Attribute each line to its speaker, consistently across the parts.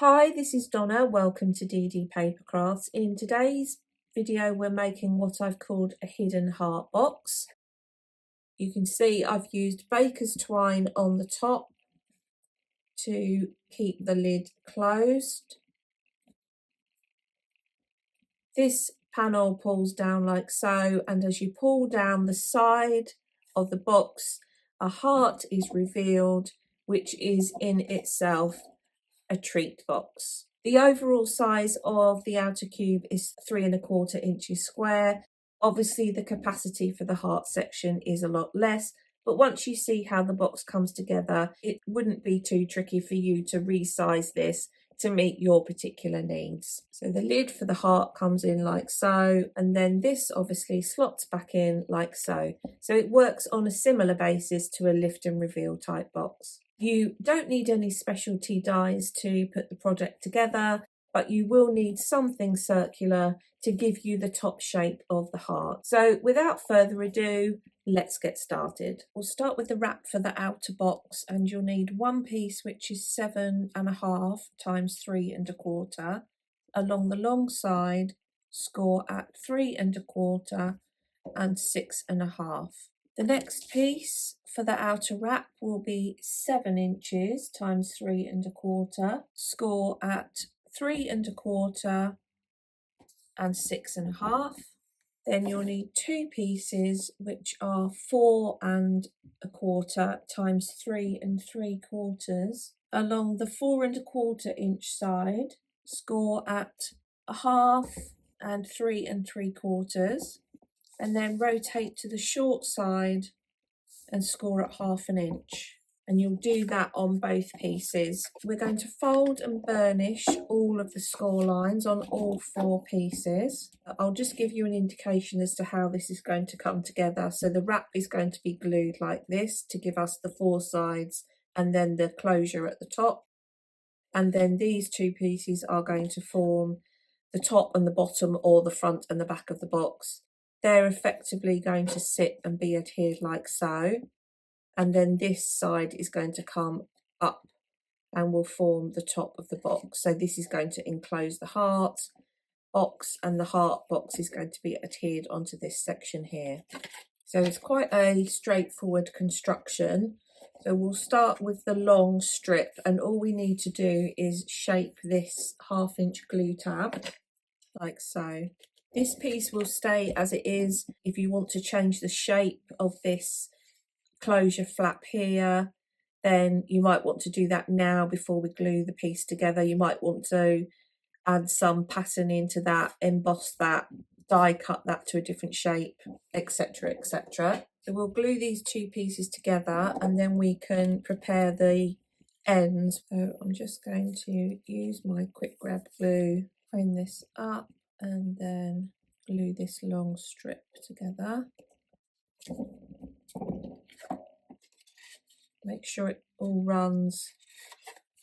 Speaker 1: Hi, this is Donna. Welcome to DD Paper Crafts. In today's video, we're making what I've called a hidden heart box. You can see I've used baker's twine on the top to keep the lid closed. This panel pulls down like so, and as you pull down the side of the box, a heart is revealed, which is in itself a treat box. The overall size of the outer cube is 3¼ inches square. Obviously the capacity for the heart section is a lot less, but once you see how the box comes together, it wouldn't be too tricky for you to resize this to meet your particular needs. So the lid for the heart comes in like so, and then this obviously slots back in like so. So it works on a similar basis to a lift and reveal type box. You don't need any specialty dies to put the project together, but you will need something circular to give you the top shape of the heart. So without further ado, let's get started. We'll start with the wrap for the outer box, and you'll need one piece which is 7½ times 3¼ along the long side, score at 3¼ and 6½. The next piece for the outer wrap will be 7 inches times 3¼ score at 3¼ and 6½. Then you'll need two pieces which are 4¼ times 3¾ along the 4¼ inch side, score at 1/2 and 3¾ and then rotate to the short side and score at 1/2 inch. And you'll do that on both pieces. We're going to fold and burnish all of the score lines on all 4 pieces. I'll just give you an indication as to how this is going to come together. So the wrap is going to be glued like this to give us the 4 sides and then the closure at the top. And then these 2 pieces are going to form the top and the bottom, or the front and the back of the box. They're effectively going to sit and be adhered like so, and then this side is going to come up and will form the top of the box. So this is going to enclose the heart box, and the heart box is going to be adhered onto this section here. So it's quite a straightforward construction. So we'll start with the long strip, and all we need to do is shape this 1/2 inch glue tab like so. This piece will stay as it is. If you want to change the shape of this closure flap here, then you might want to do that now before we glue the piece together. You might want to add some pattern into that, emboss that, die cut that to a different shape, etc, etc. So we'll glue these 2 pieces together and then we can prepare the ends. So I'm just going to use my quick grab glue, line this up, and then glue this long strip together. Make sure it all runs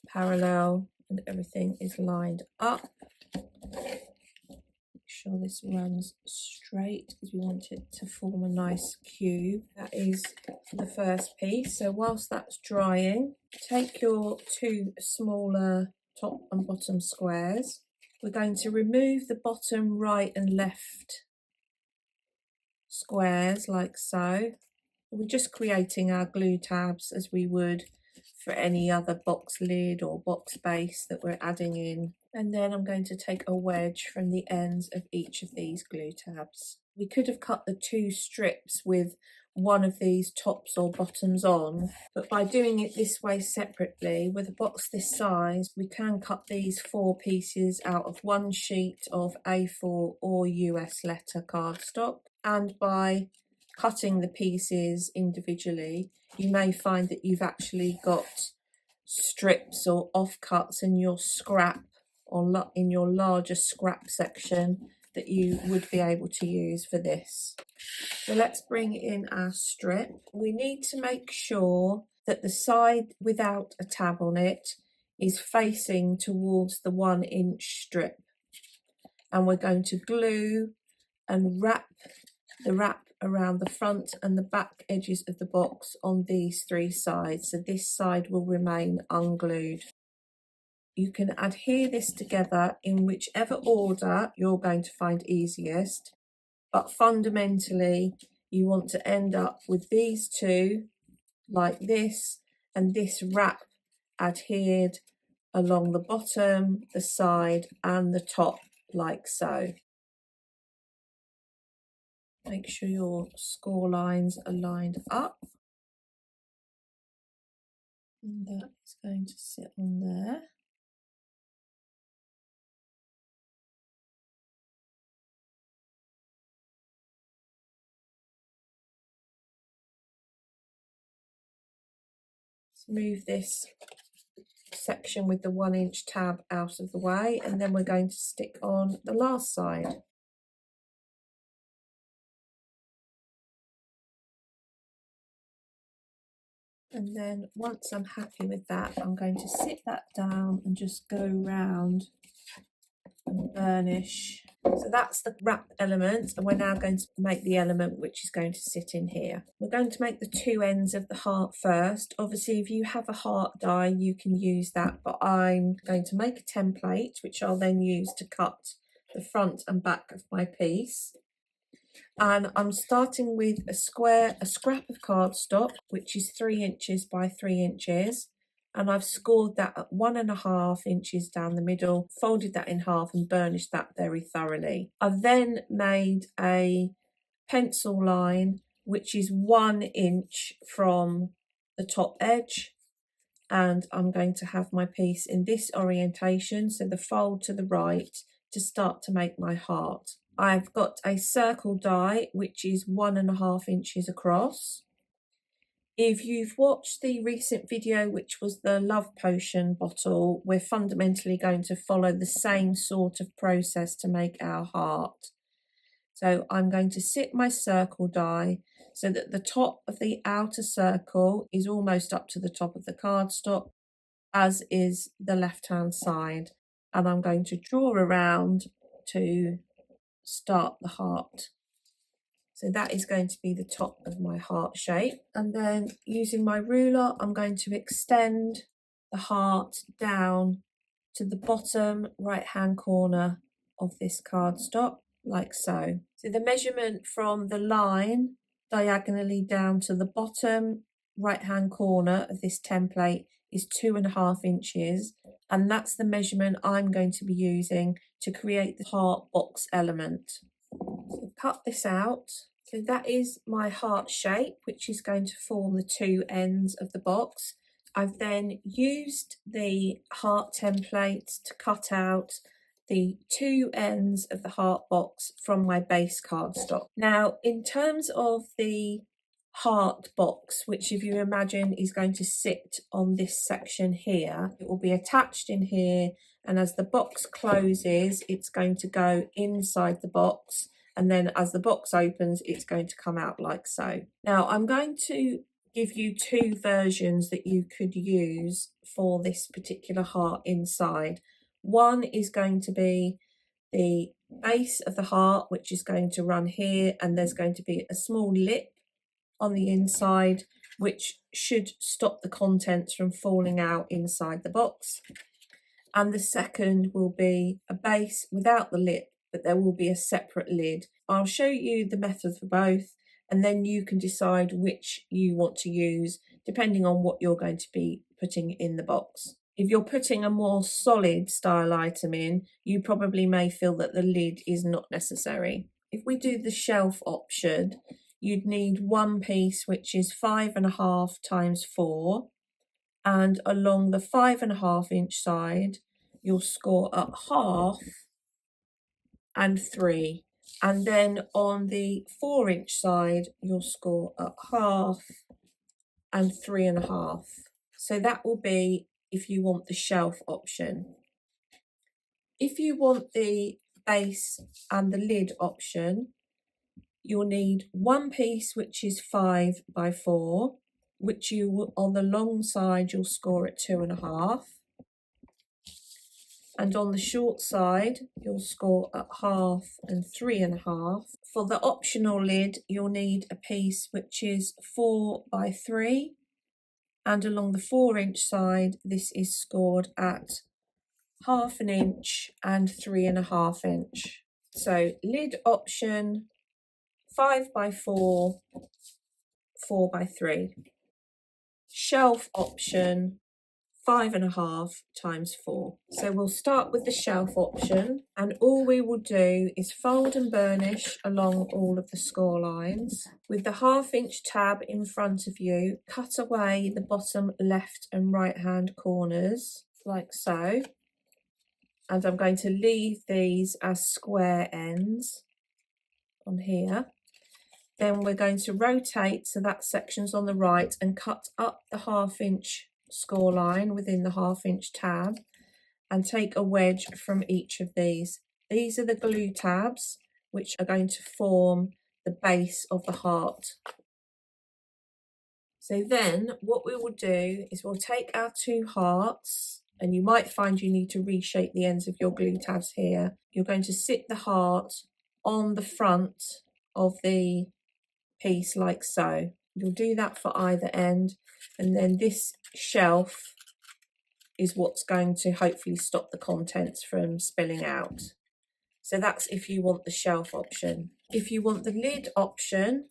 Speaker 1: parallel and everything is lined up. Make sure this runs straight because we want it to form a nice cube. That is the first piece. So whilst that's drying, take your 2 smaller top and bottom squares. We're going to remove the bottom right and left squares like so. We're just creating our glue tabs as we would for any other box lid or box base that we're adding in. And then I'm going to take a wedge from the ends of each of these glue tabs. We could have cut the 2 strips with one of these tops or bottoms on, but by doing it this way separately, with a box this size, we can cut these 4 pieces out of one sheet of A4 or US letter cardstock, and by cutting the pieces individually, you may find that you've actually got strips or offcuts in your scrap or in your larger scrap section that you would be able to use for this. So let's bring in our strip. We need to make sure that the side without a tab on it is facing towards the 1 inch strip. And we're going to glue and wrap the wrap around the front and the back edges of the box on these 3 sides. So this side will remain unglued. you can adhere this together in whichever order you're going to find easiest, but fundamentally you want to end up with these two like this, and this wrap adhered along the bottom, the side and the top like so. Make sure your score lines are lined up, and that is going to sit on there. Let's move this section with the 1-inch tab out of the way, and then we're going to stick on the last side. And then once I'm happy with that, I'm going to sit that down and just go round and burnish. So that's the wrap element, and we're now going to make the element which is going to sit in here. We're going to make the two ends of the heart first. Obviously, if you have a heart die, you can use that, but I'm going to make a template which I'll then use to cut the front and back of my piece. And I'm starting with a scrap of cardstock, which is 3 inches by 3 inches. And I've scored that at 1.5 inches down the middle, folded that in half and burnished that very thoroughly. I've then made a pencil line, which is 1 inch from the top edge. And I'm going to have my piece in this orientation, so the fold to the right, to start to make my heart. I've got a circle die which is 1.5 inches across. If you've watched the recent video, which was the love potion bottle, we're fundamentally going to follow the same sort of process to make our heart. So I'm going to sit my circle die so that the top of the outer circle is almost up to the top of the cardstock, as is the left-hand side. And I'm going to draw around to start the heart. So that is going to be the top of my heart shape. And then using my ruler, I'm going to extend the heart down to the bottom right-hand corner of this cardstock, like so. So the measurement from the line diagonally down to the bottom right-hand corner of this template is 2.5 inches. And that's the measurement I'm going to be using to create the heart box element. So cut this out. So that is my heart shape, which is going to form the two ends of the box. I've then used the heart template to cut out the two ends of the heart box from my base cardstock. Now, in terms of the heart box, which if you imagine is going to sit on this section here, it will be attached in here, and as the box closes, it's going to go inside the box, and then as the box opens, it's going to come out like so. Now I'm going to give you two versions that you could use for this particular heart inside. One is going to be the base of the heart, which is going to run here, and there's going to be a small lip on the inside, which should stop the contents from falling out inside the box. And the second will be a base without the lip, but there will be a separate lid. I'll show you the method for both, and then you can decide which you want to use depending on what you're going to be putting in the box. If you're putting a more solid style item in, you probably may feel that the lid is not necessary. If we do the shelf option, you'd need one piece which is 5.5 times 4, and along the 5.5 inch side you'll score at 1/2 and 3, and then on the 4 inch side you'll score at 1/2 and 3.5. So that will be if you want the shelf option. If you want the base and the lid option, you'll need one piece which is 5 by 4, which you will, on the long side you'll score at 2.5, and on the short side you'll score at 1/2 and 3.5. For the optional lid you'll need a piece which is 4 by 3, and along the 4 inch side this is scored at 1/2 inch and 3.5 inch. So lid option 5x4, 4x3. Shelf option 5.5 times 4. So we'll start with the shelf option, and all we will do is fold and burnish along all of the score lines. With the 1/2 inch tab in front of you, cut away the bottom left and right hand corners like so. And I'm going to leave these as square ends on here. Then we're going to rotate so that section's on the right and cut up the 1/2 inch score line within the 1/2 inch tab and take a wedge from each of these. These are the glue tabs which are going to form the base of the heart. So then what we will do is we'll take our 2 hearts, and you might find you need to reshape the ends of your glue tabs here. You're going to sit the heart on the front of the piece like so. You'll do that for either end, and then this shelf is what's going to hopefully stop the contents from spilling out. So that's if you want the shelf option. If you want the lid option,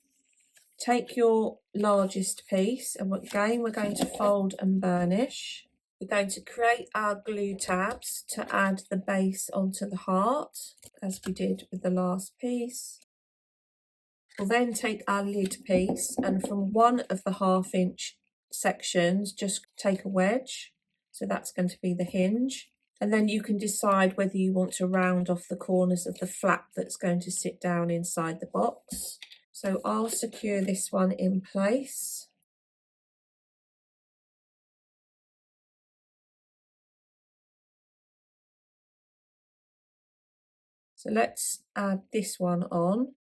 Speaker 1: take your largest piece, and again we're going to fold and burnish. We're going to create our glue tabs to add the base onto the heart, as we did with the last piece. We'll then take our lid piece, and from one of the 1/2 inch sections just take a wedge. So that's going to be the hinge. And then you can decide whether you want to round off the corners of the flap that's going to sit down inside the box. So I'll secure this one in place. So let's add this one on.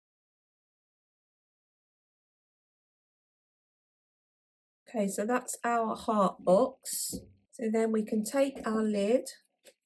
Speaker 1: Okay, so that's our heart box. So then we can take our lid,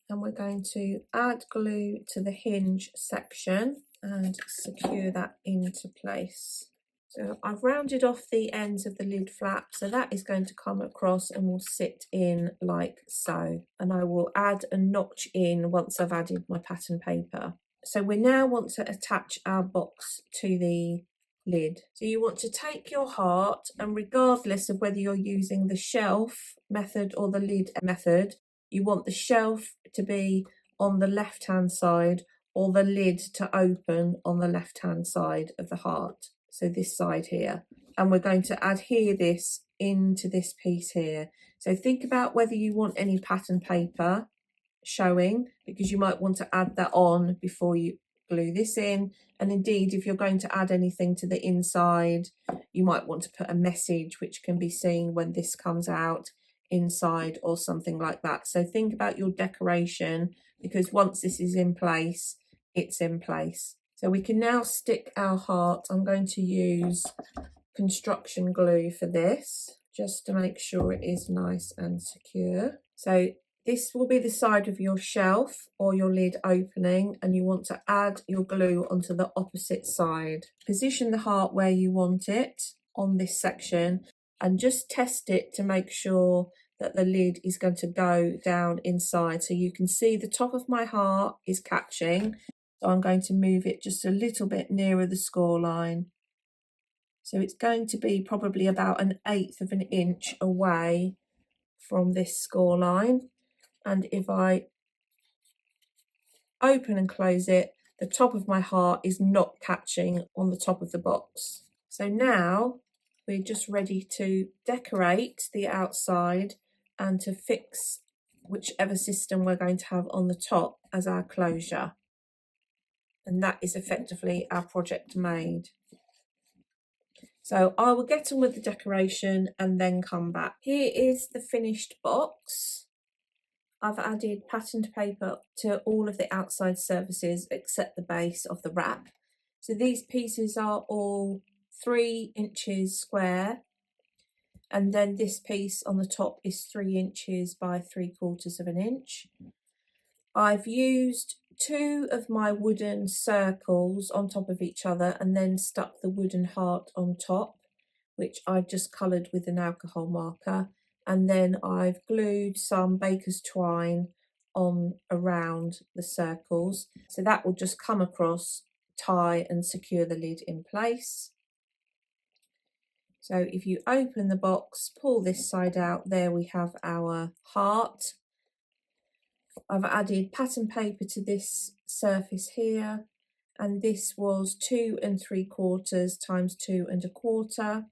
Speaker 1: and we're going to add glue to the hinge section and secure that into place. So I've rounded off the ends of the lid flap, so that is going to come across and will sit in like so. And I will add a notch in once I've added my pattern paper. So we now want to attach our box to the lid. So you want to take your heart, and regardless of whether you're using the shelf method or the lid method, you want the shelf to be on the left hand side or the lid to open on the left hand side of the heart. So this side here. And we're going to adhere this into this piece here. So think about whether you want any pattern paper showing, because you might want to add that on before you glue this in. And indeed, if you're going to add anything to the inside, you might want to put a message which can be seen when this comes out inside or something like that. So think about your decoration, because once this is in place, it's in place. So we can now stick our heart. I'm going to use construction glue for this, just to make sure it is nice and secure. So this will be the side of your shelf or your lid opening, and you want to add your glue onto the opposite side. Position the heart where you want it on this section, and just test it to make sure that the lid is going to go down inside. So you can see the top of my heart is catching. So I'm going to move it just a little bit nearer the score line. So it's going to be probably about 1/8 of an inch away from this score line. And if I open and close it, the top of my heart is not catching on the top of the box. So now we're just ready to decorate the outside and to fix whichever system we're going to have on the top as our closure. And that is effectively our project made. So I will get on with the decoration and then come back. Here is the finished box. I've added patterned paper to all of the outside surfaces except the base of the wrap. So these pieces are all 3 inches square, and then this piece on the top is 3 inches by 3/4 of an inch. I've used 2 of my wooden circles on top of each other and then stuck the wooden heart on top, which I've just coloured with an alcohol marker. And then I've glued some baker's twine on around the circles. So that will just come across, tie and secure the lid in place. So if you open the box, pull this side out, there we have our heart. I've added pattern paper to this surface here, and this was 2 3/4 times 2 1/4,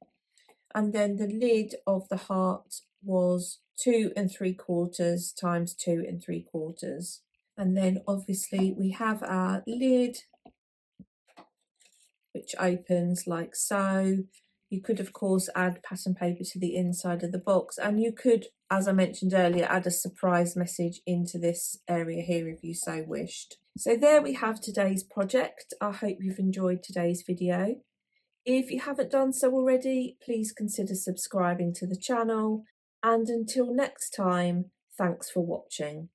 Speaker 1: and then the lid of the heart was 2 3/4 times 2 3/4, and then obviously we have our lid which opens like so. You could of course add pattern paper to the inside of the box, and you could, as I mentioned earlier, add a surprise message into this area here if you so wished. So there we have today's project. I hope you've enjoyed today's video. If you haven't done so already, please consider subscribing to the channel, and until next time, thanks for watching.